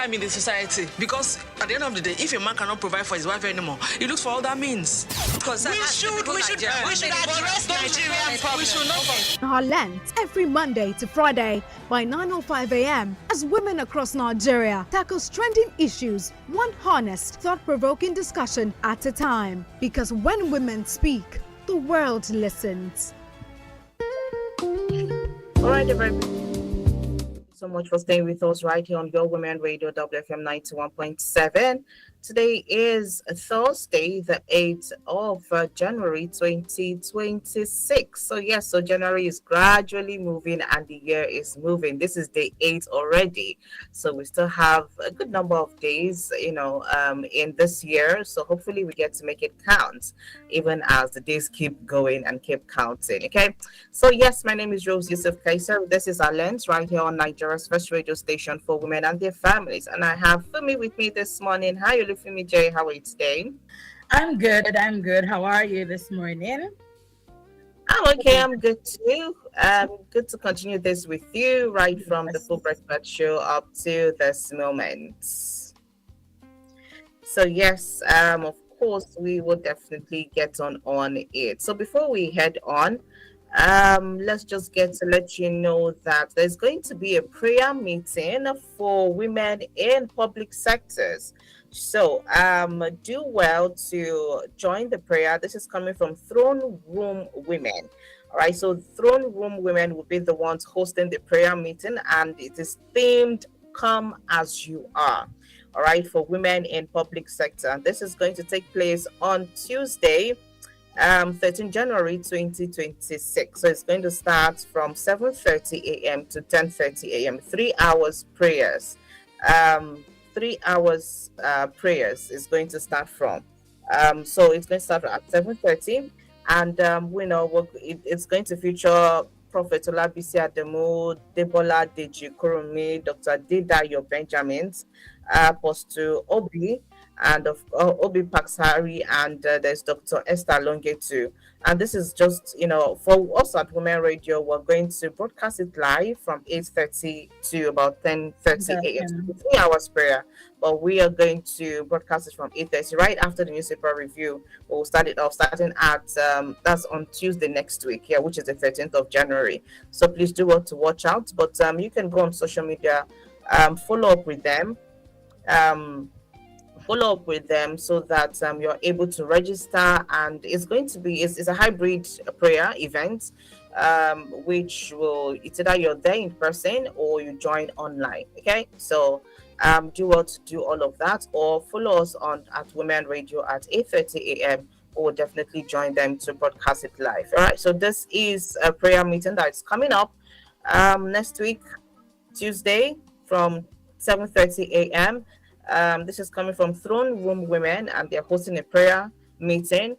crime in the society because at the end of the day, if a man cannot provide for his wife anymore, he looks for other means. Because we should address Nigerian problems. We should not. Our lens every Monday to Friday by 9:05 a.m. as women across Nigeria tackles trending issues, one honest, thought-provoking discussion at a time. Because when women speak, the world listens. All right, everybody. So much for staying with us right here on Your Women Radio WFM 91.7. Today is Thursday, the 8th of January 2026. So yes, so January is gradually moving and the year is moving. This is day 8 already. So we still have a good number of days, in this year. So hopefully we get to make it count, even as the days keep going and keep counting. Okay. So yes, my name is Rose Yusuf Kaiser. This is our lens right here on Nigeria's first radio station for women and their families. And I have Fumi with me this morning. Hi, Fumi J. How are you today? I'm good. How are you this morning? I'm okay. I'm good too. Good to continue this with you right from the Full Breakfast Show up to this moment. So yes, of course, we will definitely get on it. So before we head on, let's just get to let you know that there's going to be a prayer meeting for women in public sectors. So do well to join the prayer. This is coming from Throne Room Women. All right, so Throne Room Women will be the ones hosting the prayer meeting, and it is themed Come As You Are. All right, for women in public sector. And this is going to take place on Tuesday, 13 January 2026. So it's going to start from 7:30 a.m. to 10:30 a.m. 3 hours prayers. 3 hours prayers is going to start from. So it's going to start at 7:30, and it's going to feature Prophet Olabisi Ademu, Debola Deji Kurumi, Dr. Didayo Benjamins, Apostle Obi, and of Obi Paxari, and there's Dr. Esther Longe too. And this is just, for us at Women Radio, we're going to broadcast it live from 8:30 to about 10:30 a.m. 3 hours prayer. But we are going to broadcast it from 8:30 right after the newspaper review. We'll start it off starting at, that's on Tuesday next week, which is the 13th of January. So please do want to watch out. But you can go on social media, follow up with them. So that you're able to register, and it's going to be it's a hybrid prayer event, which it's either you're there in person or you join online. Okay, so do well to do all of that, or follow us at Women Radio at 8:30 a.m. or definitely join them to broadcast it live. All right, so this is a prayer meeting that's coming up next week, Tuesday, from 7:30 a.m. This is coming from Throne Room Women, and they're hosting a prayer meeting,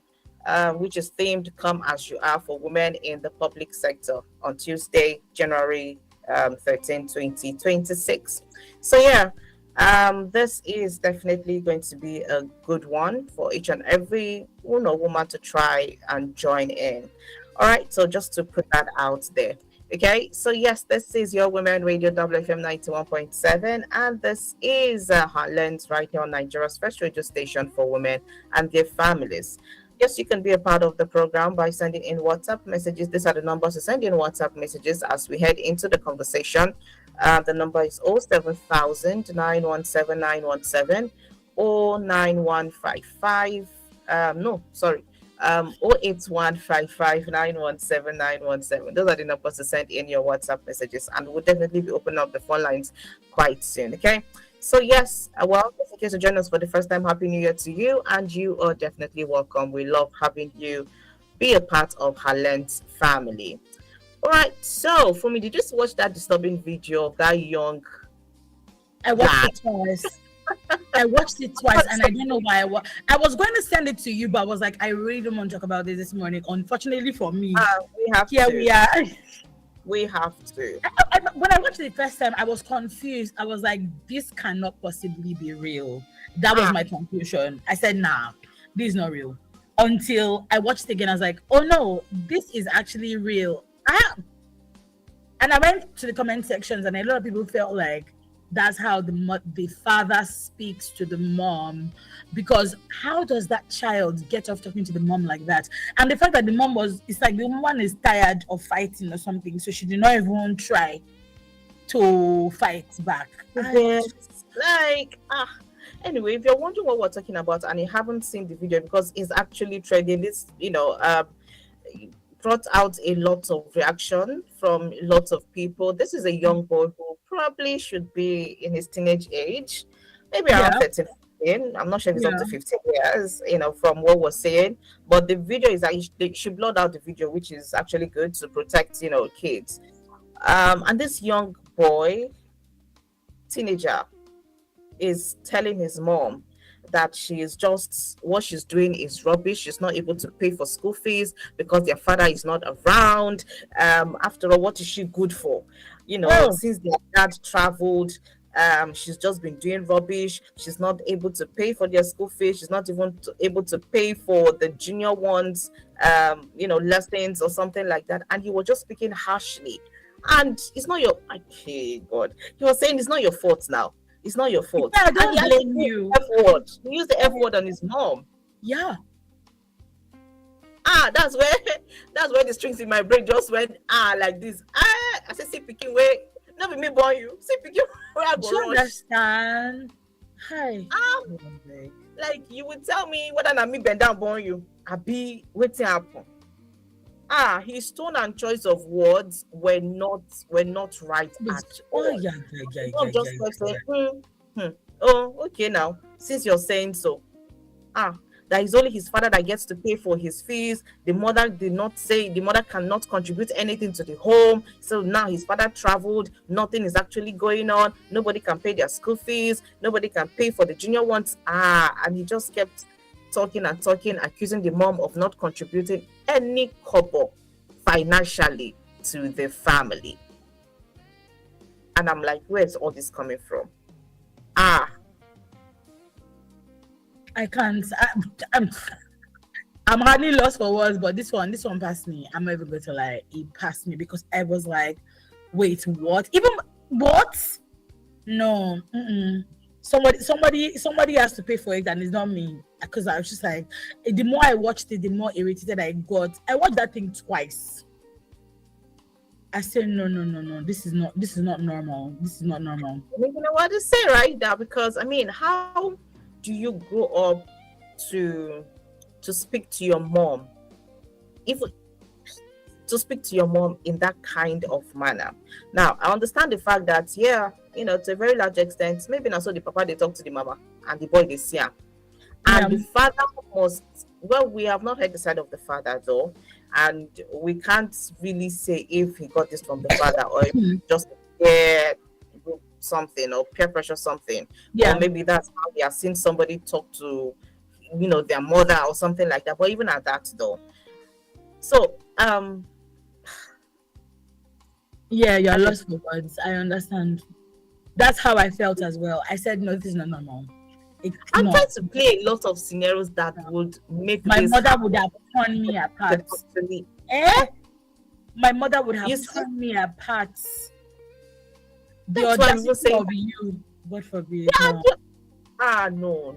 which is themed Come As You Are for women in the public sector on Tuesday, January 13, 2026. So this is definitely going to be a good one for each and every woman to try and join in. All right, so just to put that out there. Okay, so yes, this is Your Women Radio WFM 91.7, and this is Heartlands right here on Nigeria's first radio station for women and their families. Yes, you can be a part of the program by sending in WhatsApp messages. These are the numbers to send in WhatsApp messages as we head into the conversation. The number is 07000 917 917 or 9155. 08155917917. Those are the numbers to send in your WhatsApp messages, and we'll definitely be opening up the phone lines quite soon. Okay, so yes, well, in case you join us for the first time, Happy New Year to you, and you are definitely welcome. We love having you be a part of Heartlands family. All right, so for me, did you just watch that disturbing video of that young I watched it twice. And I don't know why I was going to send it to you, but I was like, I really don't want to talk about this morning. Unfortunately for me, we are. We have to. When I watched it the first time, I was confused. I was like, this cannot possibly be real. That was my conclusion. I said, nah, this is not real. Until I watched it again, I was like, oh no, this is actually real. And I went to the comment sections, and a lot of people felt like that's how the father speaks to the mom, because how does that child get off talking to the mom like that? And the fact that the mom it's like the woman is tired of fighting or something, so she did not even try to fight back. Like, anyway, if you're wondering what we're talking about and you haven't seen the video, because it's actually trending, this, brought out a lot of reaction from lots of people. This is a young boy who probably should be in his teenage age, maybe around 13, 15. I'm not sure if it's up to 15 years, from what we're saying. But the video is that they should blot out the video, which is actually good to protect, kids. And this young boy, teenager, is telling his mom that what she's doing is rubbish. She's not able to pay for school fees because their father is not around. After all, what is she good for? Since their dad traveled, she's just been doing rubbish. She's not able to pay for their school fees. She's not even able to pay for the junior ones, lessons or something like that. And he was just speaking harshly. And it's not your, okay, God. He was saying it's not your fault now. It's not your fault. Yeah, I don't blame you. He used the F word on his mom. Yeah. That's where the strings in my brain just went like this. I said, see picking where not be me born you. See picking where I go. Do you understand? Hi. Like you would tell me whether not me bend down born you. I be waiting happen. His tone and choice of words were not right at all. Just saying, oh, okay now, since you're saying so. That is only his father that gets to pay for his fees. The mother cannot contribute anything to the home. So now his father traveled, nothing is actually going on. Nobody can pay their school fees. Nobody can pay for the junior ones. And he just kept talking and talking, accusing the mom of not contributing any kobo financially to the family. And I'm like, where's all this coming from? I can't. I'm hardly lost for words, but this one passed me. I'm not even going to lie. It passed me because I was like, wait, what? Even what? No. Somebody has to pay for it, and it's not me. Because I was just like, the more I watched it, the more irritated I got. I watched that thing twice. I said, no. This is not normal. This is not normal. You know what to say right now? Because how do you grow up to speak to your mom? To speak to your mom in that kind of manner. Now, I understand the fact that, to a very large extent, maybe not so the papa they talk to the mama and the boy they see her. And the father we have not heard the side of the father though, and we can't really say if he got this from the father or if he just something or peer pressure something. Or maybe that's how they have seen somebody talk to, their mother or something like that. But even at that though. So, you're lost for words. I understand. That's how I felt as well. I said, no, this is not normal. I'm trying to play a lot of scenarios that would make my mother would have torn me apart. My mother would have torn me apart. The audacity of you, God forbid. No.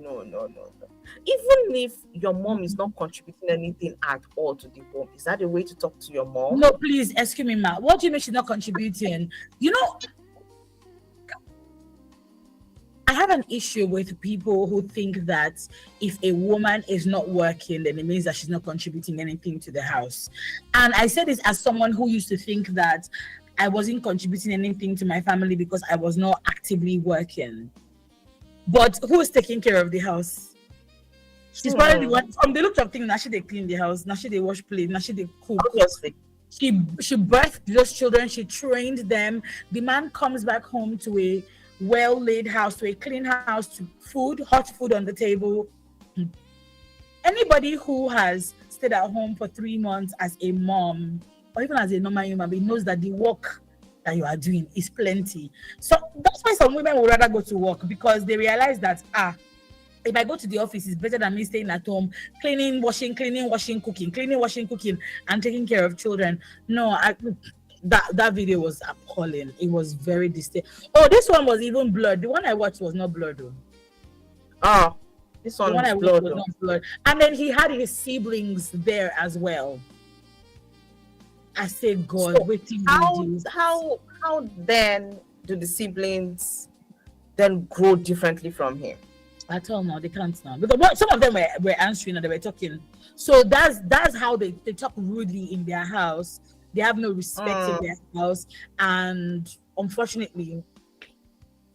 Even if your mom is not contributing anything at all to the home, is that a way to talk to your mom? No, please, excuse me, ma. What do you mean she's not contributing? I have an issue with people who think that if a woman is not working, then it means that she's not contributing anything to the house. And I say this as someone who used to think that I wasn't contributing anything to my family because I was not actively working. But who is taking care of the house? She's probably the one. From the look of things, now she they clean the house, now she they wash plates, now she they cook. Obviously. She birthed those children, she trained them. The man comes back home to a well-laid house, to a clean house, to hot food on the table. Anybody who has stayed at home for 3 months as a mom, or even as a normal human being, knows that the work that you are doing is plenty. So that's why some women would rather go to work, because they realize that, if I go to the office, it's better than me staying at home, cleaning, washing, cooking, and taking care of children. No, that video was appalling. It was very distinct. Oh, this one was even blurred. The one I watched was not blurred though. Oh, this The one one is I watched blood. was not blurred. And then he had his siblings there as well. I said, God, So, waiting. how then do the siblings then grow differently from him? I told no, they can't now. Because some of them were answering and they were talking. So that's how they talk rudely in their house. They have no respect in their house. And unfortunately,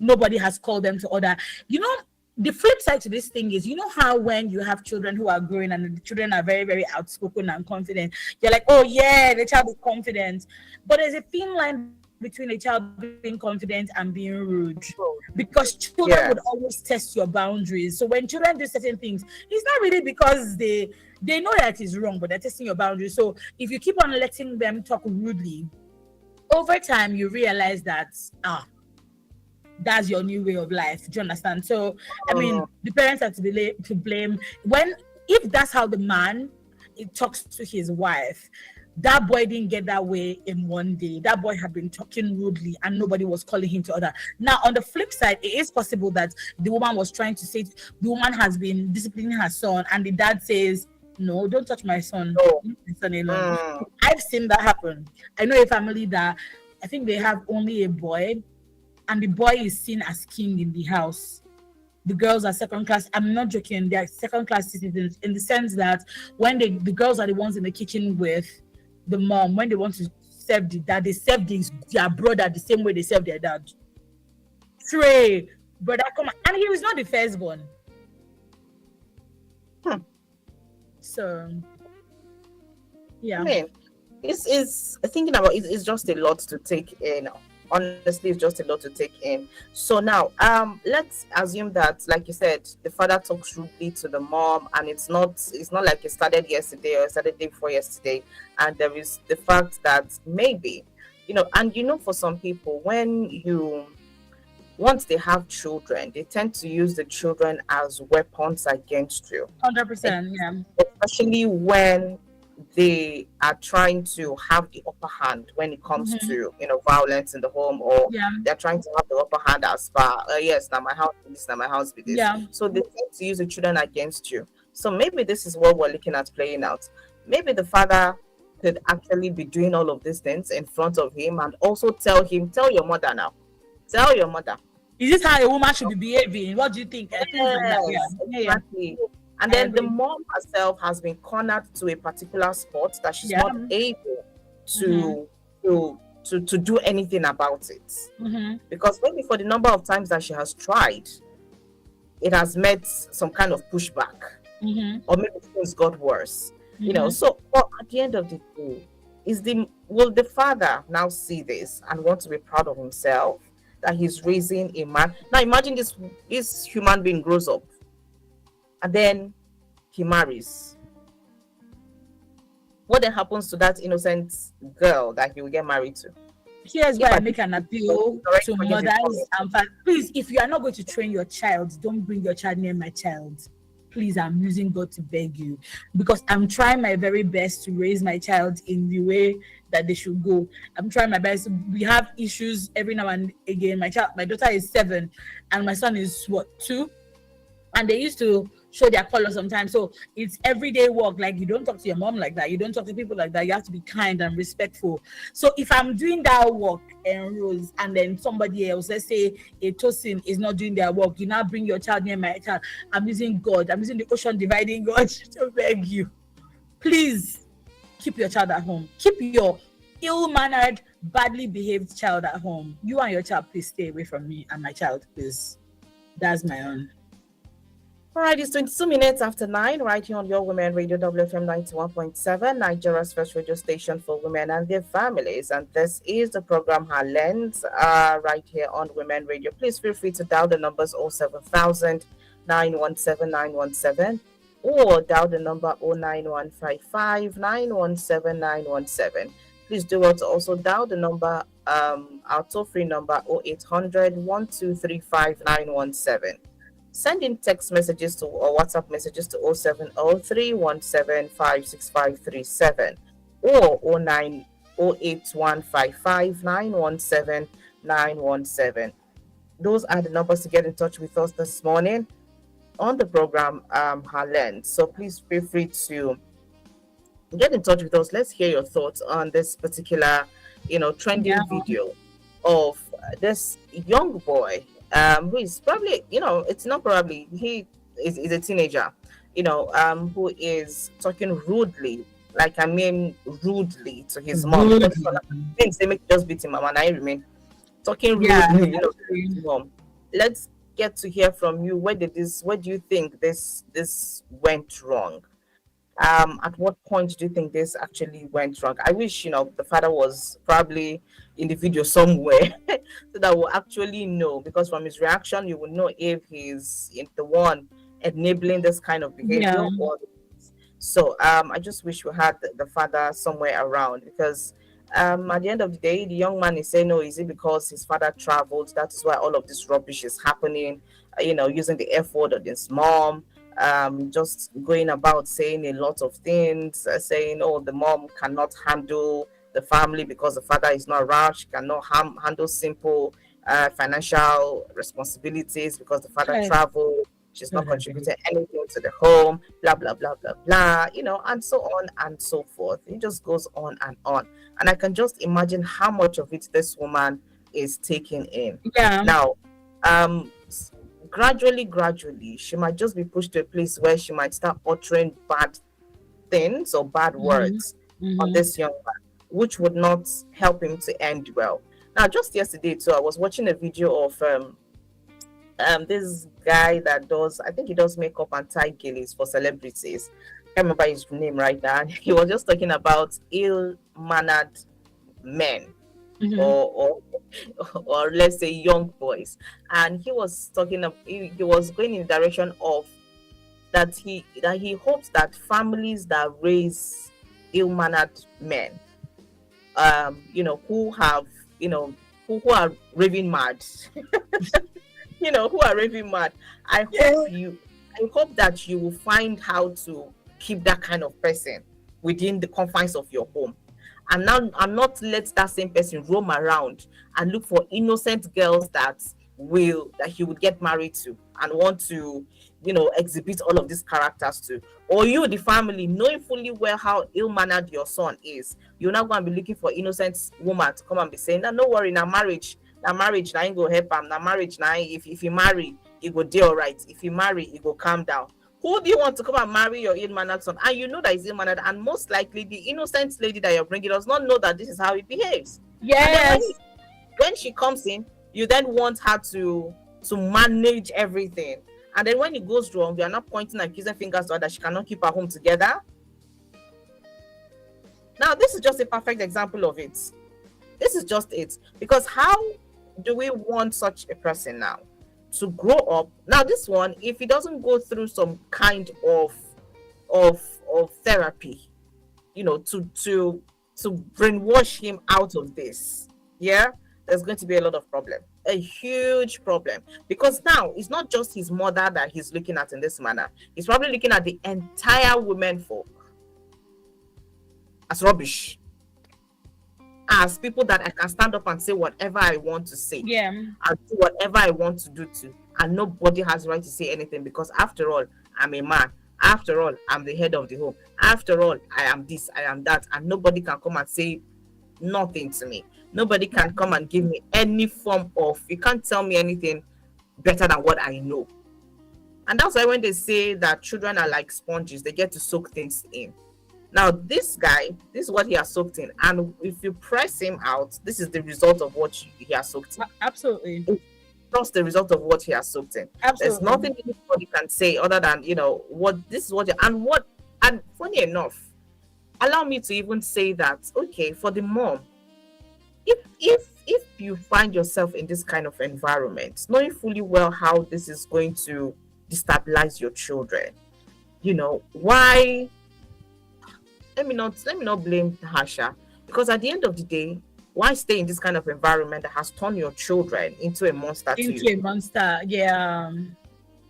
nobody has called them to order. You know, the flip side to this thing is, you know how when you have children who are growing and the children are very, very outspoken and confident, you're like, oh yeah, the child is confident. But there's a thin line between a child being confident and being rude, because children would always test your boundaries. So when children do certain things, it's not really because they know that it's wrong, but they're testing your boundaries. So if you keep on letting them talk rudely, over time you realize that that's your new way of life. Do you understand? So I mean, the parents are to blame if that's how the man talks to his wife. That boy didn't get that way in one day. That boy had been talking rudely and nobody was calling him to order. Now, on the flip side, it is possible that the woman was trying to say, the woman has been disciplining her son, and the dad says, no, don't touch my son. Leave my son alone. I've seen that happen. I know a family that I think they have only a boy, and the boy is seen as king in the house. The girls are second class. I'm not joking. They're second class citizens in the sense that when the girls are the ones in the kitchen with the mom, when they want to serve the dad, they serve their brother the same way they serve their dad. Trey, brother, come on. And he was not the firstborn. So, yeah. I mean, it's thinking about it's just a lot to take in. Honestly, it's just a lot to take in. So now, let's assume that, like you said, the father talks rudely to the mom, and it's not like it started yesterday or it started day before yesterday. And there is the fact that maybe, for some people, once they have children, they tend to use the children as weapons against you. 100%, yeah. Especially when they are trying to have the upper hand when it comes to violence in the home, or they're trying to have the upper hand as far yes, now my house be this, now my house be this. So they tend to use the children against you. So maybe this is what we're looking at playing out. Maybe the father could actually be doing all of these things in front of him, and also tell your mother now. Tell your mother. Is this how a woman should be behaving? What do you think? Exactly. And then the mom herself has been cornered to a particular spot that she's not able to do anything about it. Because maybe for the number of times that she has tried, it has met some kind of pushback, or maybe things got worse. So at the end of the day, will the father now see this and want to be proud of himself that he's raising a man? Now imagine this human being grows up, and then he marries. What then happens to that innocent girl that he will get married to? Here's why I make an appeal to mothers and fathers. Please, if you are not going to train your child, don't bring your child near my child. Please, I'm using God to beg you, because I'm trying my very best to raise my child in the way that they should go. I'm trying my best. We have issues every now and again. My daughter is 7 and my son is 2, and they used to show their color sometimes. So it's everyday work. Like, you don't talk to your mom like that. You don't talk to people like that. You have to be kind and respectful. So if I'm doing that work and rules, and then somebody else, let's say a Tosin, is not doing their work, you now bring your child near my child. I'm using God. I'm using the ocean dividing God to beg you. Please keep your child at home. Keep your ill-mannered, badly behaved child at home. You and your child, please stay away from me and my child, please. That's my own. All right, it's 22 minutes after 9, right here on your Women Radio, WFM 91.7, Nigeria's first radio station for women and their families. And this is the program Her Lens, right here on Women Radio. Please feel free to dial the numbers 07000 917 917, or dial the number 09155 917 917. Please do well to also dial the number, our toll-free number 0800 1235 917. Send in text messages or WhatsApp messages to 070 317 56537 or 08155917917. Those are the numbers to get in touch with us this morning on the program, Harlan. So please feel free to get in touch with us. Let's hear your thoughts on this particular, trending video of this young boy, who is probably, it's not probably, he is a teenager, who is talking rudely, rudely to his mom. Things they make just beat him, mama. I remain talking rudely, to his mom. Let's get to hear from you. Where do you think this went wrong? At what point do you think this actually went wrong? I wish the father was probably in the video somewhere so that we'll actually know, because from his reaction you will know if he's the one enabling this kind of behavior. So I just wish we had the father somewhere around, because at the end of the day, the young man is saying, no, is it because his father traveled? That is why all of this rubbish is happening, using the F word on his mom, just going about saying a lot of things, saying, oh, the mom cannot handle the family because the father is not around. She cannot handle simple financial responsibilities because the father traveled. She's not contributing anything to the home, blah, blah, blah, blah, blah, and so on and so forth. It just goes on. And I can just imagine how much of it this woman is taking in. Yeah. Now, gradually, she might just be pushed to a place where she might start uttering bad things or bad words on this young man, which would not help him to end well. Now, just yesterday, too, I was watching a video of this guy that he does makeup and tie gillies for celebrities. I can't remember his name right now. He was just talking about ill-mannered men, or let's say young boys, and he was talking of, he was going in the direction of that he hopes that families that raise ill-mannered men, who have who are raving mad who are raving mad. I hope that you will find how to keep that kind of person within the confines of your home, and not let that same person roam around and look for innocent girls that he would get married to and want to exhibit all of these characters to. Or you, the family, knowing fully well how ill-mannered your son is, you're not going to be looking for innocent woman to come and be saying, no worry, now marriage now ain't go help him. Now marriage now, if you marry, it go deal right. If you marry, it go calm down. Who do you want to come and marry your ill-mannered son? And you know that he's ill-mannered, and most likely the innocent lady that you're bringing does not know that this is how he behaves. Yes. When she comes in, you then want her to manage everything. And then when it goes wrong, you are not pointing and accusing fingers to her that she cannot keep her home together. Now, this is just a perfect example of it. This is just it. Because how do we want such a person now to grow up? Now, this one, if he doesn't go through some kind of therapy, to brainwash him out of this, there's going to be a lot of problem, a huge problem. Because now it's not just his mother that he's looking at in this manner. He's probably looking at the entire women folk as rubbish, as people that I can stand up and say whatever I want to say, and do whatever I want to do to, and nobody has the right to say anything, because after all, I'm a man. After all, I'm the head of the home. After all, I am this, I am that, and nobody can come and say nothing to me. Nobody can come and give me any form of, you can't tell me anything better than what I know. And that's why when they say that children are like sponges, they get to soak things in. Now, this guy, this is what he has soaked in. And if you press him out, this is the result of what he has soaked in. Absolutely. It's just the result of what he has soaked in. Absolutely. There's nothing anybody can say other than, and funny enough, allow me to even say that, okay, for the mom, if you find yourself in this kind of environment, knowing fully well how this is going to destabilize your children, why? Let me not blame Hasha, because at the end of the day, why stay in this kind of environment that has turned your children into a monster? A monster, yeah.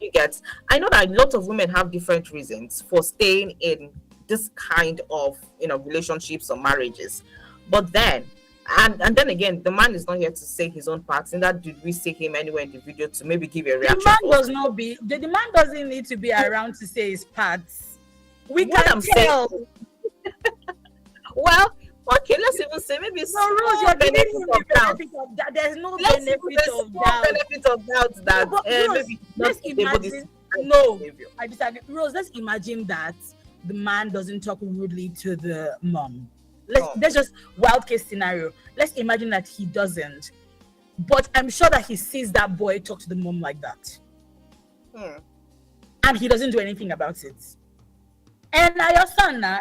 You get? I know that a lot of women have different reasons for staying in this kind of relationships or marriages, But then, and then again, the man is not here to say his own parts. In that, did we see him anywhere in the video to maybe give a reaction? The man doesn't need to be around to say his parts. We What can I'm tell. saying- Well, okay, let's even say maybe No, Rose, you're giving him the benefit of that. There's no Let's benefit even of say doubt. benefit of doubt that No, but Rose, maybe he's not let's able to imagine. see No, behavior. I disagree. Rose, let's imagine that the man doesn't talk rudely to the mom. Let's just wild case scenario. Let's imagine that he doesn't. But I'm sure that he sees that boy talk to the mom like that. And he doesn't do anything about it. And now your son now,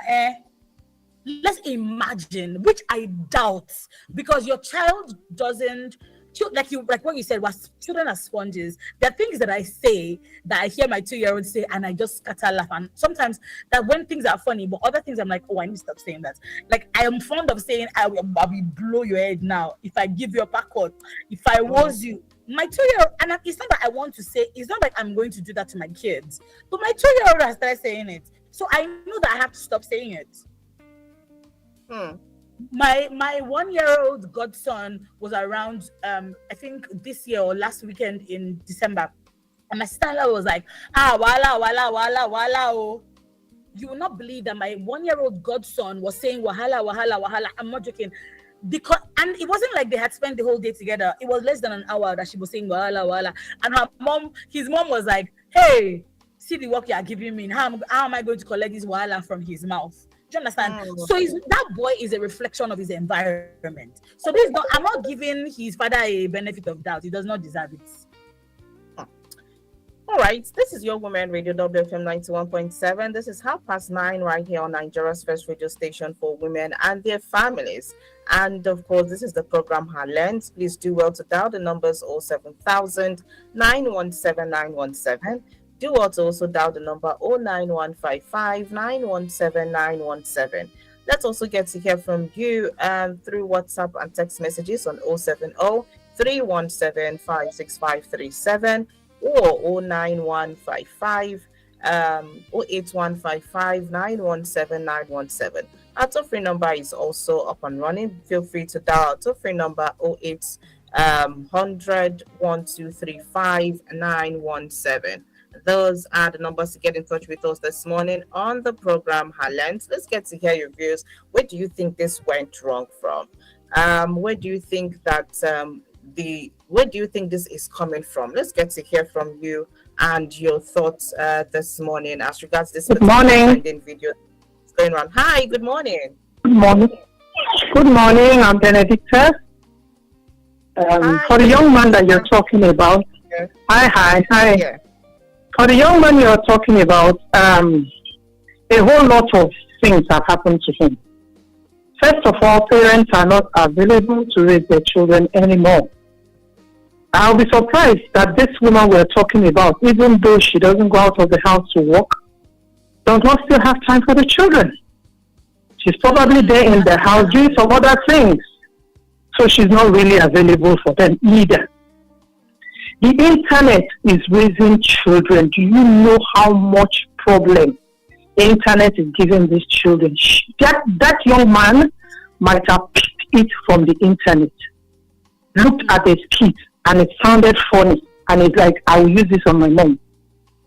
let's imagine, which I doubt, because your child doesn't, like what you said, was children are sponges. There are things that I say that I hear my 2-year-old say, and I just scatter laugh. And sometimes that when things are funny, but other things I'm like, oh, I need to stop saying that. Like I am fond of saying, I will blow your head now if I give you a packot, if I was you. My 2-year-old, and it's not that I want to say, it's not like I'm going to do that to my kids, but my 2-year-old has started saying it, so I know that I have to stop saying it. My 1-year-old godson was around I think this year or last weekend in December, and my sister was like, wala. Oh, you will not believe that my 1-year-old godson was saying wahala. I'm not joking, because and it wasn't like they had spent the whole day together. It was less than an hour that she was saying wahala, and his mom was like, hey, see the work you are giving me, how am I going to collect this wahala from his mouth? Do you understand? So that boy is a reflection of his environment. So I'm not giving his father a benefit of doubt. He does not deserve it. All right, this is Your Woman Radio, WFM 91.7. This is 9:30 right here on Nigeria's first radio station for women and their families. And of course, this is the program Her Lens. Please do well to dial the numbers 07000 917 917. Do also dial the number 09155 917 917. Let's also get to hear from you through WhatsApp and text messages on 070 317 56537 or 09155 08155 917 917. Our toll-free number is also up and running. Feel free to dial our toll-free number 0800 1235 917. Those are the numbers to get in touch with us this morning on the program Her Lens. Let's get to hear your views. Where do you think this went wrong from? Where do you think that where do you think this is coming from? Let's get to hear from you and your thoughts this morning as regards this trending video going on. Hi, good morning. Good morning. Good morning, I'm Benedicta. For the young man that you're talking about, hi. Yeah. For the young man you're talking about, a whole lot of things have happened to him. First of all, parents are not available to raise their children anymore. I'll be surprised that this woman we're talking about, even though she doesn't go out of the house to work, does not still have time for the children. She's probably there in the house doing some other things. So she's not really available for them either. The internet is raising children. Do you know how much problem the internet is giving these children? That young man might have picked it from the internet, looked at the skit, and it sounded funny. And it's like, I will use this on my mom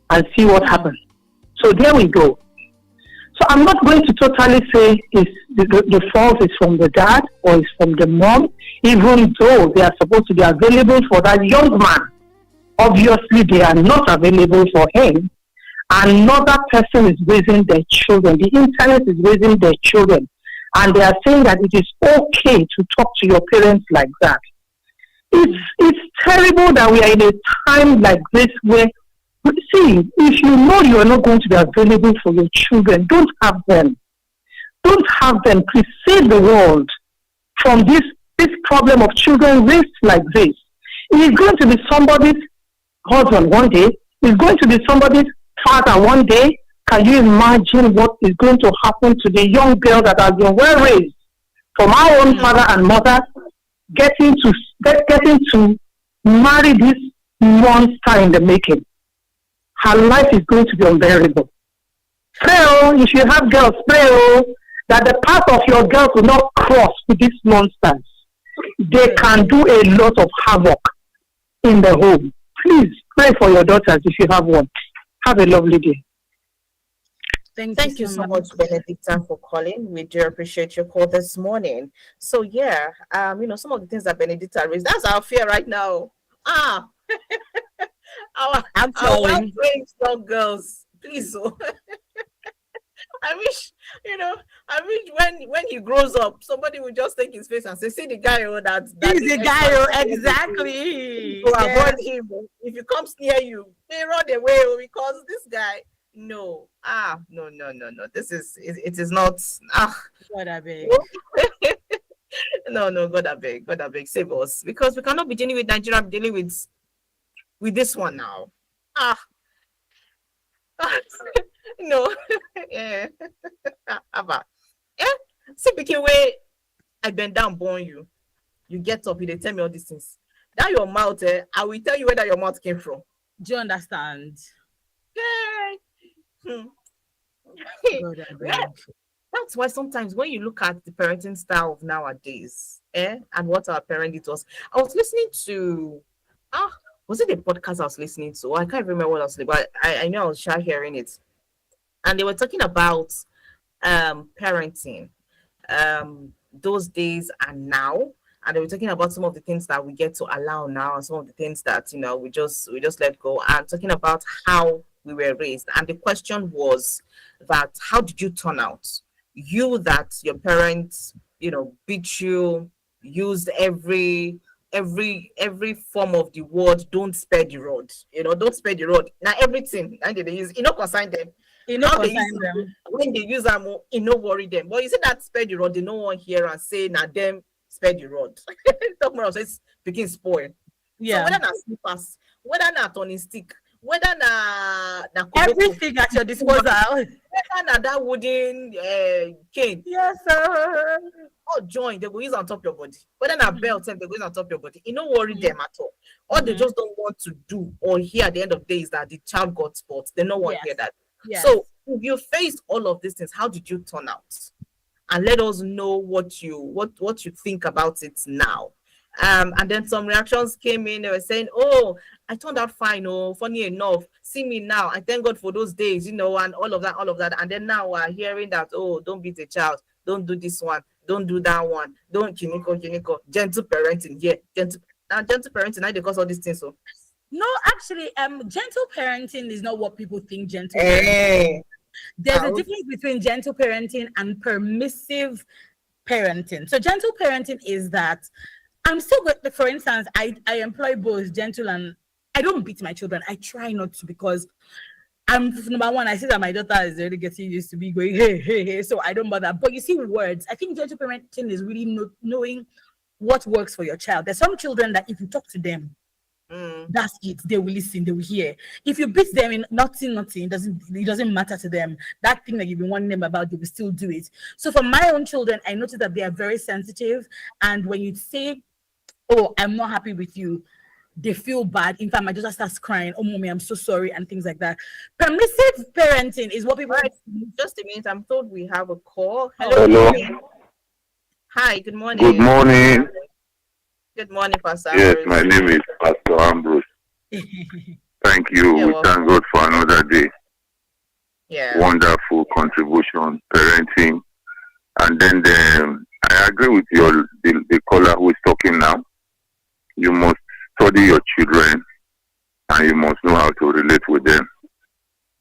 and see what happens. So there we go. So I'm not going to totally say the fault is from the dad or it's from the mom, even though they are supposed to be available for that young man. Obviously, they are not available for him. Another person is raising their children. The internet is raising their children. And they are saying that it is okay to talk to your parents like that. It's terrible that we are in a time like this where, see, if you know you are not going to be available for your children, don't have them. Don't have them. Please save the world from this problem of children raised like this. It is going to be somebody's husband one day. It's going to be somebody's father one day. Can you imagine what is going to happen to the young girl that has been well raised from our own father and mother, getting to marry this monster in the making? Her life is going to be unbearable. Pray, if you have girls, pray. that the path of your girls will not cross with these monsters. They can do a lot of havoc in the home. Please pray for your daughters if you have one. Have a lovely day. Thank you so much, Benedicta, for calling. We do appreciate your call this morning. So yeah, some of the things that Benedicta raised, that's our fear right now. Our well-trained strong girls, please. Oh. I wish when he grows up, somebody will just take his face and say, "See the guy that he's the guy exactly." So avoid him. If he comes near you, they run away because this guy. No. No. It is not. God I beg. No, God I beg, save us, because we cannot be dealing with Nigeria, dealing with this one now. No. Yeah. See, because way I bend down, born you. You get up, they tell me all these things. That your mouth, I will tell you where that your mouth came from. Do you understand? God, that's why sometimes when you look at the parenting style of nowadays, and what our parent did to us, I was listening to was it a podcast I was listening to? I can't remember what I was listening, but I know I was shy hearing it. And they were talking about parenting those days and now. And they were talking about some of the things that we get to allow now and some of the things that we just let go, and talking about how we were raised. And the question was that how did you turn out? You that your parents, beat you, used every form of the word, don't spare the rod. Don't spare the rod. Now everything and they use, consign them. When they use them, worry them. But you say that spare the rod, they no one hear and say now them spare the rod. Talk more, it's begin spoil. Yeah. So whether na slippers, whether na turning stick, whether na everything at your disposal, whether na that wooden cane. Yes, sir. Or join, they go use on top your body. Whether na belt, they go use on top your body. You don't worry them at all. All they just don't want to do or hear at the end of the day is that the child got sports. They don't want to hear that. Yes. So if you faced all of these things, how did you turn out? And let us know what you think about it now. And then some reactions came in. They were saying, "Oh, I turned out fine. Oh, funny enough, see me now. I thank God for those days, and all of that. And then now we're hearing that, oh, don't beat a child, don't do this one, don't do that one, don't kiniko, gentle parenting. Yeah, gentle parenting. I they cause all these things. So no, actually, gentle parenting is not what people think gentle parenting. There's a difference between gentle parenting and permissive parenting. So gentle parenting is that I'm still good. For instance, I employ both gentle and I don't beat my children. I try not to, because number one, I see that my daughter is already getting used to me going, hey, so I don't bother. But you see, words, I think gentle parenting is really knowing what works for your child. There's some children that if you talk to them, that's it. They will listen. They will hear. If you beat them in nothing, it doesn't matter to them. That thing that you've been warning them about, they will still do it. So for my own children, I noticed that they are very sensitive. And when you say, "Oh, I'm not happy with you," they feel bad. In fact, my daughter starts crying. "Oh, mommy, I'm so sorry," and things like that. Permissive parenting is what people. Right. Just a minute. I'm told we have a call. Hello. Hi. Good morning. Good morning. Good morning, Pastor. Yes, my name is Pastor Ambrose. Thank you. We thank God for another day. Yeah. Wonderful contribution, parenting. And then I agree with the caller who is talking now. You must study your children and you must know how to relate with them.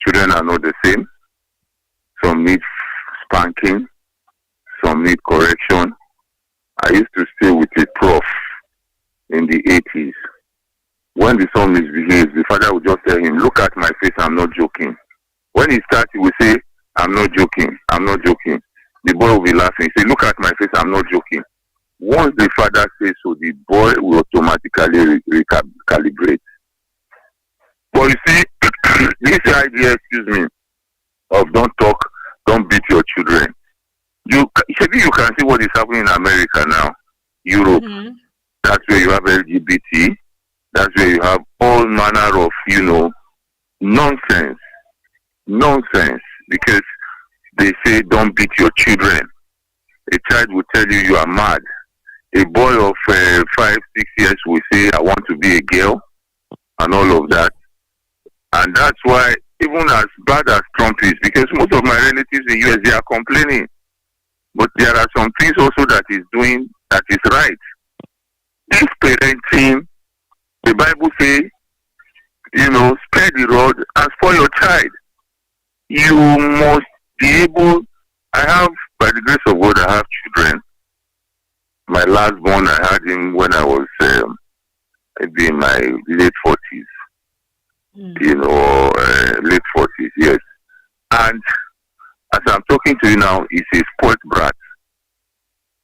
Children are not the same. Some need spanking, some need correction. I used to stay with a prof in the 80s. When the son misbehaves, the father would just tell him, "Look at my face, I'm not joking." When he starts, he will say, "I'm not joking, I'm not joking." The boy will be laughing. He say, "Look at my face, I'm not joking." Once the father says so, the boy will automatically recalibrate. But you see, this idea, of don't talk, don't beat your children. You can see what is happening in America now, Europe. Mm-hmm. That's where you have LGBT. That's where you have all manner of, nonsense. Because they say don't beat your children. a child will tell you are mad. A boy of 5, 6 years will say, I want to be a girl, and all of that. And that's why, even as bad as Trump is, because most of my relatives in the US, they are complaining. But there are some things also that he's doing that is right. This parenting, the Bible says, spare the rod and spoil your child. You must be able. By the grace of God, I have children. My last born, I had him when I was maybe in my late 40s. Late 40s, yes. And as I'm talking to you now, he's a spoiled brat.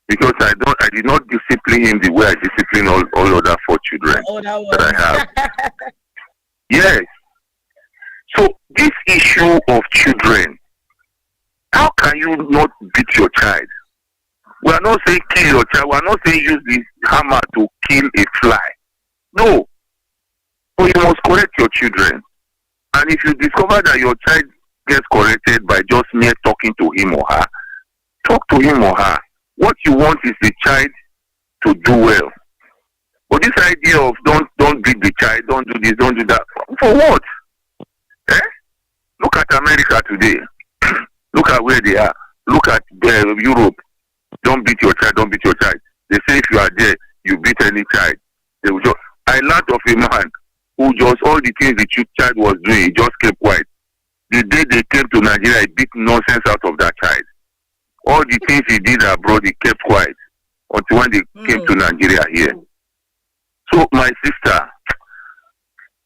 Because I did not discipline him the way I discipline all other 4 children that I have. Yes. So this issue of children, how can you not beat your child? We are not saying kill your child. We are not saying use the hammer to kill a fly. No. But you must correct your children. And if you discover that your child gets corrected by just mere talking to him or her, talk to him or her. What you want is the child to do well. But this idea of don't beat the child, don't do this, don't do that. For what? Look at America today. Look at where they are. Look at Europe. Don't beat your child, don't beat your child. They say if you are there, you beat any child. They will just, I learned of a man who just, all the things the child was doing, he just kept quiet. The day they came to Nigeria, he beat nonsense out of that child. All the things he did abroad, he kept quiet until when they came to Nigeria here. So, my sister,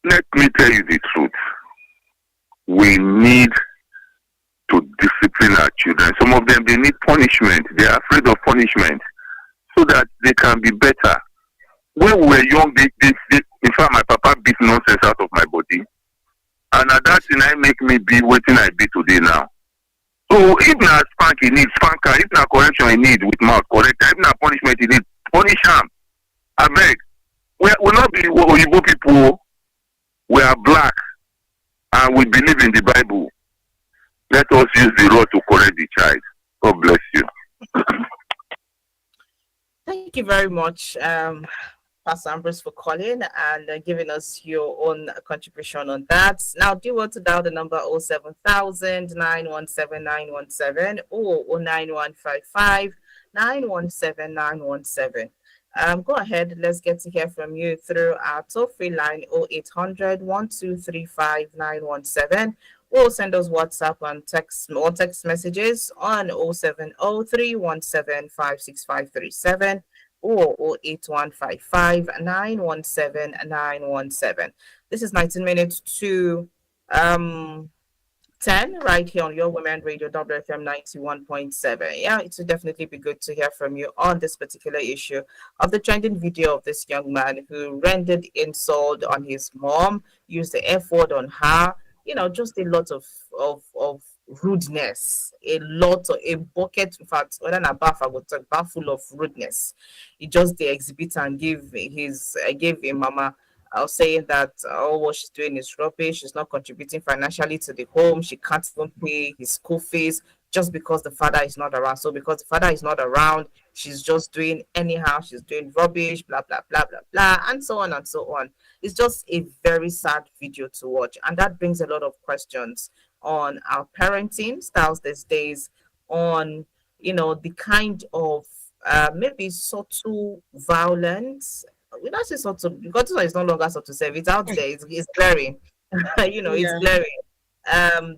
let me tell you the truth. We need to discipline our children. Some of them, they need punishment. They are afraid of punishment so that they can be better. When we were young, in fact, my papa beat nonsense out of my body. And at that thing, I make me be what I be today now. So if na spank he need, spank her. If na correction he need with mouth, correct. If na punishment he need, punish him. I beg. We'll not be Oyibo people. We are black. And we believe in the Bible. Let us use the rod to correct the child. God bless you. Thank you very much, Pastor Ambrose, for calling and giving us your own contribution on that. Now, do you want to dial the number 07000 917 917 or 09155 917 917? Go ahead. Let's get to hear from you through our toll-free line 0800 1235 917, or send us WhatsApp and text messages on 070 317 or 08155 917 917. This is 19 minutes to 10 right here on your Women Radio WFM 91.7. Yeah, it would definitely be good to hear from you on this particular issue of the trending video of this young man who rendered insult on his mom, used the F word on her, just a lot of rudeness, a bucket, in fact, whether a bath, I would talk bath full of rudeness. He just the exhibit and gave a mama saying that what she's doing is rubbish. She's not contributing financially to the home. She can't even pay his school fees just because the father is not around. So because the father is not around, she's just doing anyhow. She's doing rubbish, blah, blah, blah, blah, blah, and so on and so on. It's just a very sad video to watch. And that brings a lot of questions on our parenting styles these days, on, the kind of maybe subtle violence. We don't say subtle because it's no longer subtle. Say it's out there. It's glaring. It's glaring.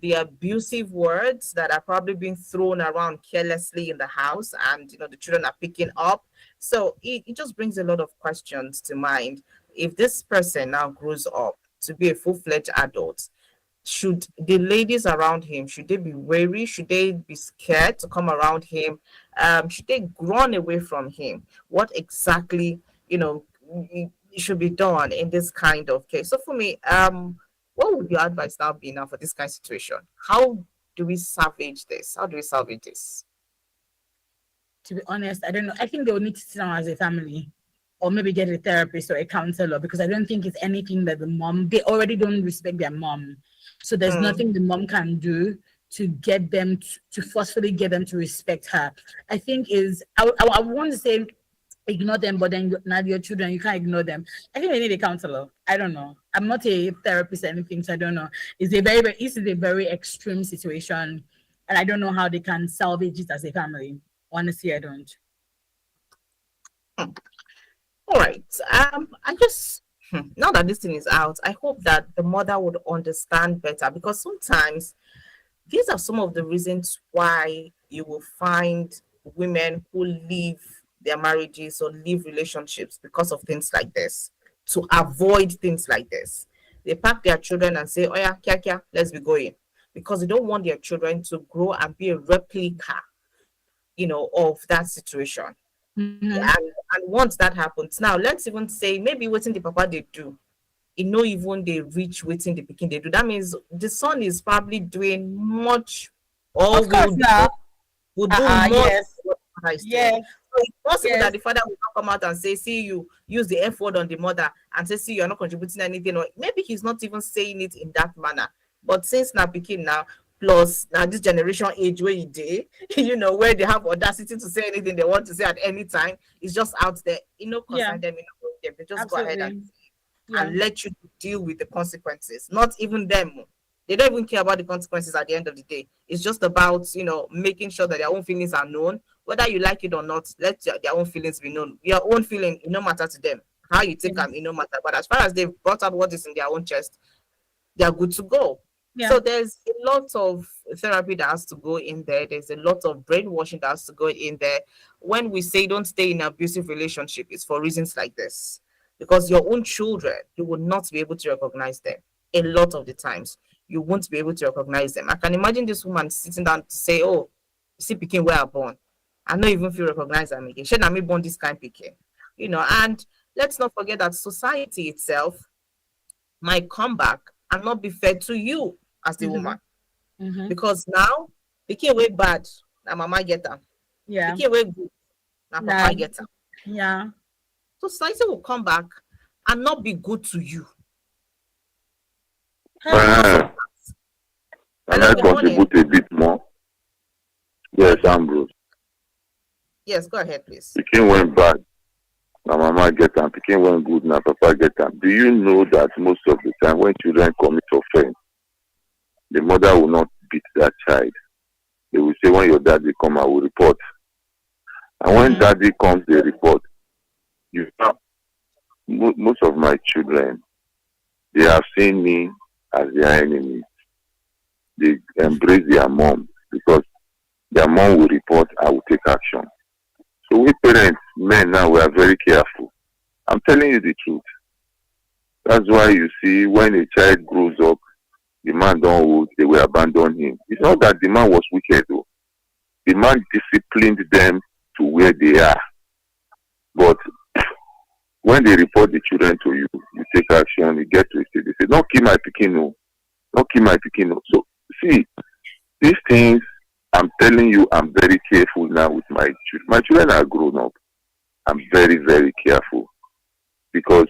The abusive words that are probably being thrown around carelessly in the house, and the children are picking up. So it just brings a lot of questions to mind. If this person now grows up to be a full-fledged adult, should the ladies around him, should they be wary? Should they be scared to come around him? Should they run away from him? What exactly, should be done in this kind of case? So for me, what would your advice now be now for this kind of situation? How do we salvage this? How do we salvage this? To be honest, I don't know. I think they will need to sit down as a family, or maybe get a therapist or a counselor, because I don't think it's anything that they already don't respect their mom. So there's nothing the mom can do to get them to forcefully get them to respect her. I think I want to say ignore them, but then not your children, you can't ignore them. I think they need a counselor. I don't know. I'm not a therapist or anything, so I don't know. This is a very extreme situation, and I don't know how they can salvage it as a family. Honestly, I don't. All right. I just now that this thing is out, I hope that the mother would understand better, because sometimes these are some of the reasons why you will find women who leave their marriages or leave relationships because of things like this, to avoid things like this. They pack their children and say, oh yeah, kia, kia, let's be going. Because they don't want their children to grow and be a replica, of that situation. Mhm. And once that happens, now let's even say maybe waiting the papa they do, even they reach waiting the picking they do. That means the son is probably doing much, or Of course, now. will do more Yes. than what the father is doing. Yes. So it's possible Yes. that the father will not come out and say, see, you use the F word on the mother and say, see, you're not contributing anything. Or maybe he's not even saying it in that manner. But since now picking now, plus now this generation age where you did, where they have audacity to say anything they want to say at any time, it's just out there. Concern them, they just go ahead and let you deal with the consequences. Not even them. They don't even care about the consequences at the end of the day. It's just about, making sure that their own feelings are known. Whether you like it or not, let their own feelings be known. Your own feeling, it no matter to them. How you take them, it no matter. But as far as they've brought out what is in their own chest, they're good to go. Yeah. So there's a lot of therapy that has to go in there. There's a lot of brainwashing that has to go in there. When we say don't stay in an abusive relationship, it's for reasons like this. Because your own children, you will not be able to recognize them. A lot of the times, you won't be able to recognize them. I can imagine this woman sitting down to say, oh, see picking where I born. I don't even feel recognized them again. Should I me born this kind picking? And let's not forget that society itself might come back and not be fair to you as the woman. Mhm. Because now, picking way bad, now mama get them. Yeah. Picking way good, now papa get them. Yeah. Society will come back and not be good to you. Can I contribute a bit more? Yes, Ambrose. Yes, go ahead, please. Pikin went bad. My mama get them. Pikin went good. Now papa get them. Do you know that most of the time when children commit offense, the mother will not beat that child. They will say, when your daddy come, I will report. And when daddy comes, they report. You know, most of my children, they have seen me as their enemy. They embrace their mom because their mom will report, I will take action. So we parents, men now, we are very careful. I'm telling you the truth. That's why you see when a child grows up, the man don't hold, they will abandon him. It's not that the man was wicked though. The man disciplined them to where they are. But when they report the children to you, you take action, you get to it. They say, don't kill my pikin, no. Don't kill my pikin, no. So, see, these things, I'm telling you, I'm very careful now with my children. My children are grown up. I'm very, very careful. Because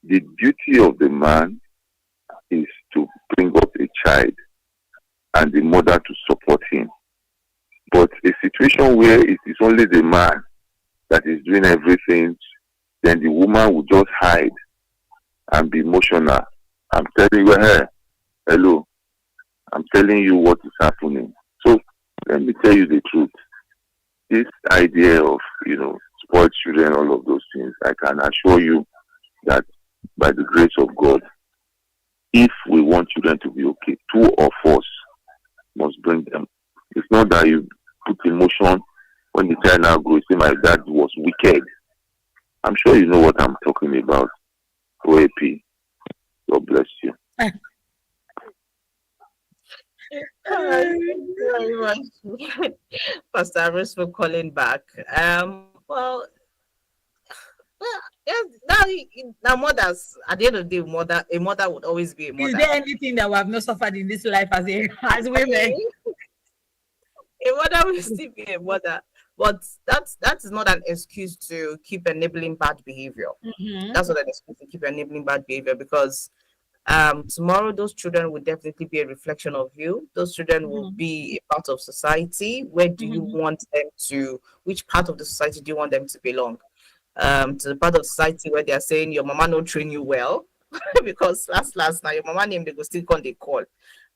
the duty of the man is to bring up a child and the mother to support him. But a situation where it is only the man that is doing everything, then the woman will just hide and be emotional. I'm telling you, hey, hello, I'm telling you what is happening. So let me tell you the truth. This idea of, spoiled children, all of those things, I can assure you that by the grace of God, if we want children to be okay, two of us must bring them. It's not that you put emotion when the child now grows, say my dad was wicked. I'm sure you know what I'm talking about. OAP. God bless you. Thank you very much, Pastor Rose, for calling back. Well, yes, now mothers, at the end of the day, a mother would always be a mother. Is there anything that we have not suffered in this life as women? A mother will still be a mother, but that is not an excuse to keep enabling bad behavior. That's not an excuse to keep enabling bad behavior, because Tomorrow those children will definitely be a reflection of you. Those children will Mm-hmm. be a part of society. Where do you Mm-hmm. want them to, which part of the society do you want them to belong? To the part of society where they are saying your mama don't train you well, because last now your mama name they go still come they call,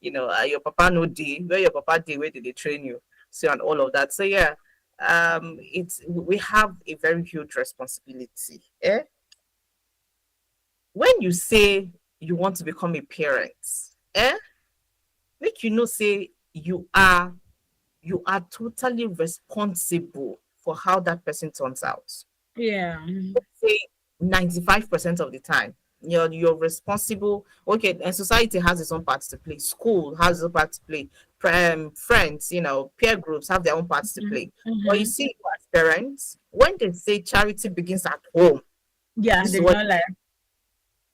your papa no day, where your papa day, where did they train you? So and all of that. So yeah, it's we have a very huge responsibility. When you say you want to become a parent, eh, make you know say you are totally responsible for how that person turns out. Yeah. Say 95% of the time. You're responsible. Okay, and society has its own parts to play. School has its own part to play. Friends, peer groups have their own parts to play. But you Mm-hmm. see, as parents, when they say charity begins at home, Yeah, this is they what don't like.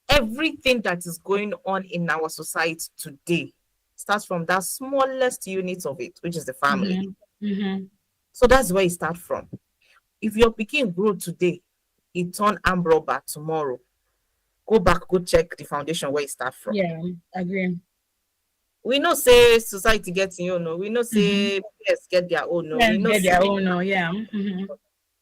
everything that is going on in our society today starts from that smallest unit of it, which is the family. Mm-hmm. Mm-hmm. So that's where it starts from. If your pikin grow today, it turn armed robber tomorrow. Go back, go check the foundation where it start from. Yeah, agree. We know say society gets in, we know Mm-hmm. say PS get their own, no. We Let's know get say, their own. No, yeah. Mm-hmm.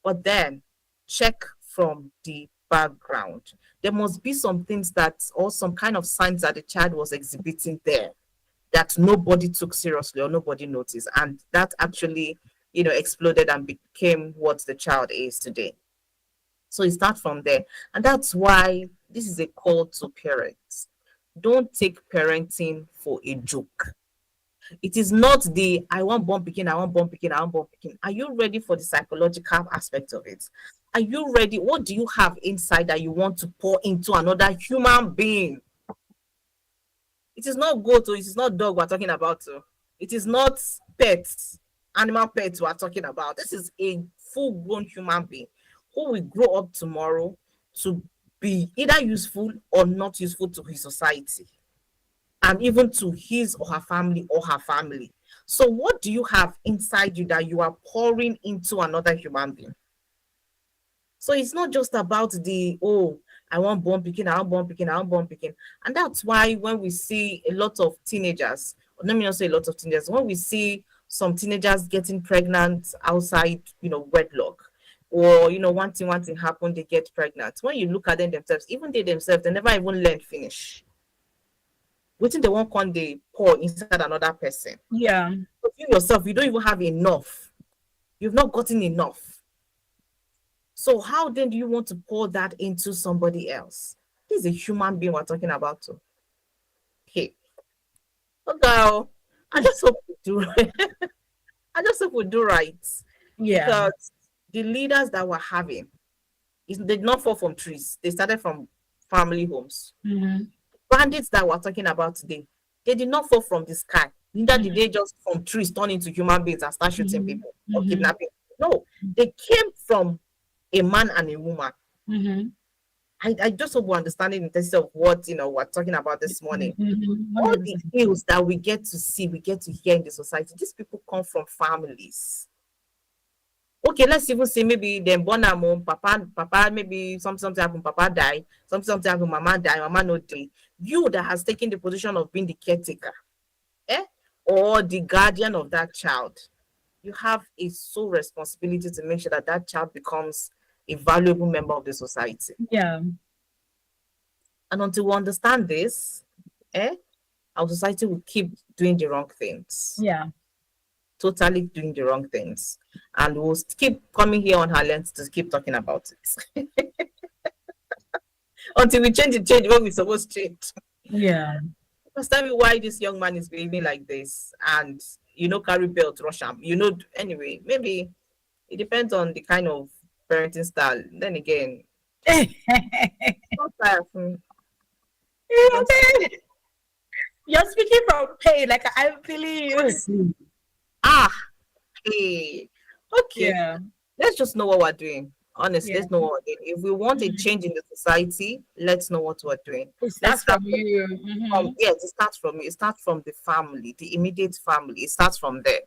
but then check from the background. There must be some things that, or some kind of signs that the child was exhibiting there that nobody took seriously or nobody noticed. And that actually, exploded and became what the child is today. So it starts from there. And that's why this is a call to parents. Don't take parenting for a joke. It is not the I want bomb picking, I want bomb picking, I want bomb picking. Are you ready for the psychological aspect of it? Are you ready? What do you have inside that you want to pour into another human being? It is not goat, it is not dog we're talking about. It is not pets, animal pets we're talking about. This is a full grown human being who will grow up tomorrow to be either useful or not useful to his society and even to his or her family or her family. So, what do you have inside you that you are pouring into another human being? So it's not just about the I want born picking, I want born picking, I want born picking. And that's why when we see a lot of teenagers, or let me not say a lot of teenagers, when we see some teenagers getting pregnant outside, wedlock, or one thing happen, they get pregnant. When you look at them themselves, even they themselves, they never even learn finish. Waiting they won't come they pour inside another person. Yeah. But you yourself, you don't even have enough. You've not gotten enough. So how then do you want to pour that into somebody else? This is a human being we're talking about too. Okay. Okay. I just hope we do I just hope we do right. Yeah. Because the leaders that we're having they did not fall from trees. They started from family homes. Mm-hmm. Bandits that we're talking about today, they did not fall from the sky. Neither did they just from trees turn into human beings and start shooting people or kidnapping. No, they came from a man and a woman. Mm-hmm. I just hope we're understanding in terms of what we're talking about this morning. Mm-hmm. All the ills that we get to see, we get to hear in the society, these people come from families. Okay, let's even say maybe them born a mom, papa, maybe something happened, papa die, something happened, mama die, mama no die. You that has taken the position of being the caretaker, or the guardian of that child, you have a sole responsibility to make sure that that child becomes a valuable member of the society. Yeah. And until we understand this, our society will keep doing the wrong things. Yeah. Totally doing the wrong things. And we'll keep coming here on our lens to keep talking about it. Until we change what we're supposed to change. Yeah. Because tell me why this young man is behaving like this and carry belt rush him. Anyway, maybe it depends on the kind of parenting style. Then again, You're speaking from pain, like I believe. Hey, okay. Yeah. Let's just know what we're doing. Honestly, Yeah. let's know what we're doing. If we want a change in the society, let's know what we're doing. It starts from you. Mm-hmm. Yes, it starts from me. It starts from the family, the immediate family. It starts from there.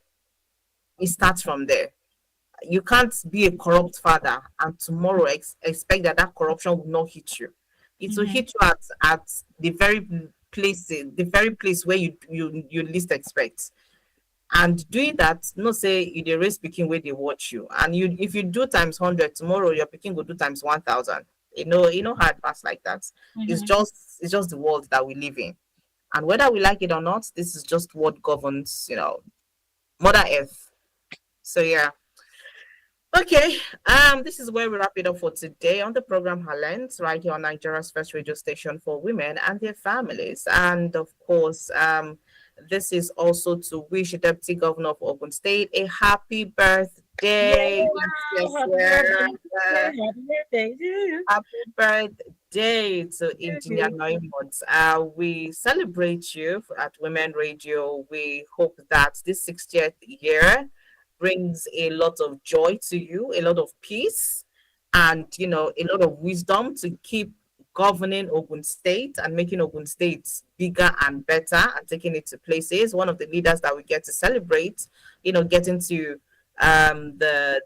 It starts from there. You can't be a corrupt father and tomorrow expect that corruption will not hit you. It will hit you at the very place where you least expect. And doing that, no say you dey raise pikin where they watch you. And you if you do times 100 tomorrow, your pikin will do times 1,000. Hard pass like that. It's just the world that we live in. And whether we like it or not, this is just what governs, Mother Earth. So yeah. Okay, this is where we wrap it up for today on the program Highlands, right here on Nigeria's first radio station for women and their families. And of course, this is also to wish the Deputy Governor of Ogun State a happy birthday. Yes, happy birthday to Engineer Noimot. We celebrate you at Women Radio. We hope that this 60th year brings a lot of joy to you, a lot of peace, and a lot of wisdom to keep governing Ogun State and making Ogun State bigger and better and taking it to places. One of the leaders that we get to celebrate, getting to the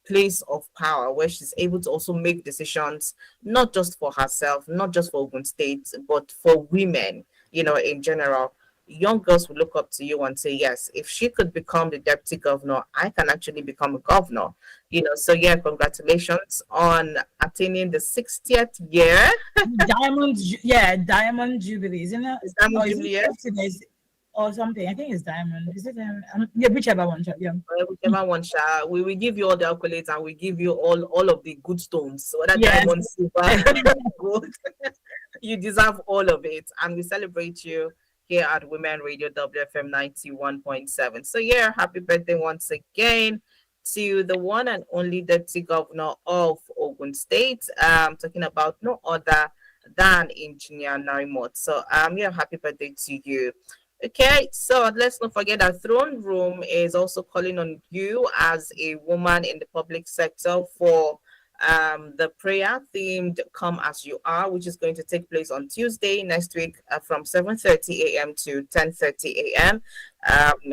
place of power where she's able to also make decisions not just for herself, not just for Ogun State, but for women, in general. Young girls will look up to you and say, yes, if she could become the deputy governor, I can actually become a governor. So yeah, congratulations on attaining the 60th year. Diamond Jubilee, isn't it? Is Diamond Jubilee? Or something. I think it's Diamond. Is it yeah, whichever one, yeah. Whichever one, we will give you all the accolades and we give you all of the good stones. So that diamond, silver, gold. You deserve all of it. And we celebrate you here at Women Radio WFM 91.7. So yeah, happy birthday once again to the one and only Deputy Governor of Ogun State. Talking about no other than Engineer Narimot. So yeah, happy birthday to you. Okay, so let's not forget that Throne Room is also calling on you as a woman in the public sector for the prayer themed Come As You Are, which is going to take place on Tuesday next week from 7:30 a.m. to 10:30 a.m.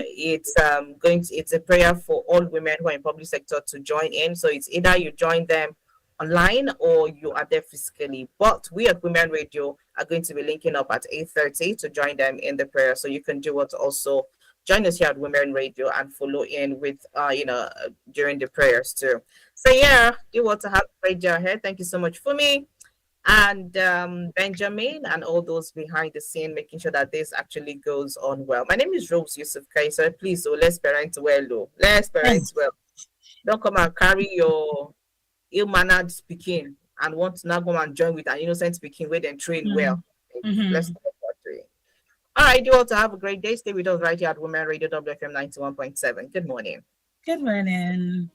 It's a prayer for all women who are in public sector to join in. So it's either you join them online or you are there physically. But we at Women Radio are going to be linking up at 8:30 to join them in the prayer. So you can do what also join us here at Women Radio and follow in with during the prayers too. So yeah, you want to have a great day ahead. Thank you so much for me and Benjamin and all those behind the scene making sure that this actually goes on well. My name is Rose Yusuf Kai. So please, let's parent well. Let's parent well. Don't come and carry your ill-mannered speaking and want to now go and join with an innocent speaking where then train well. Let's not do it. All right, you all to have a great day. Stay with us right here at Women Radio WFM 91.7. Good morning. Good morning.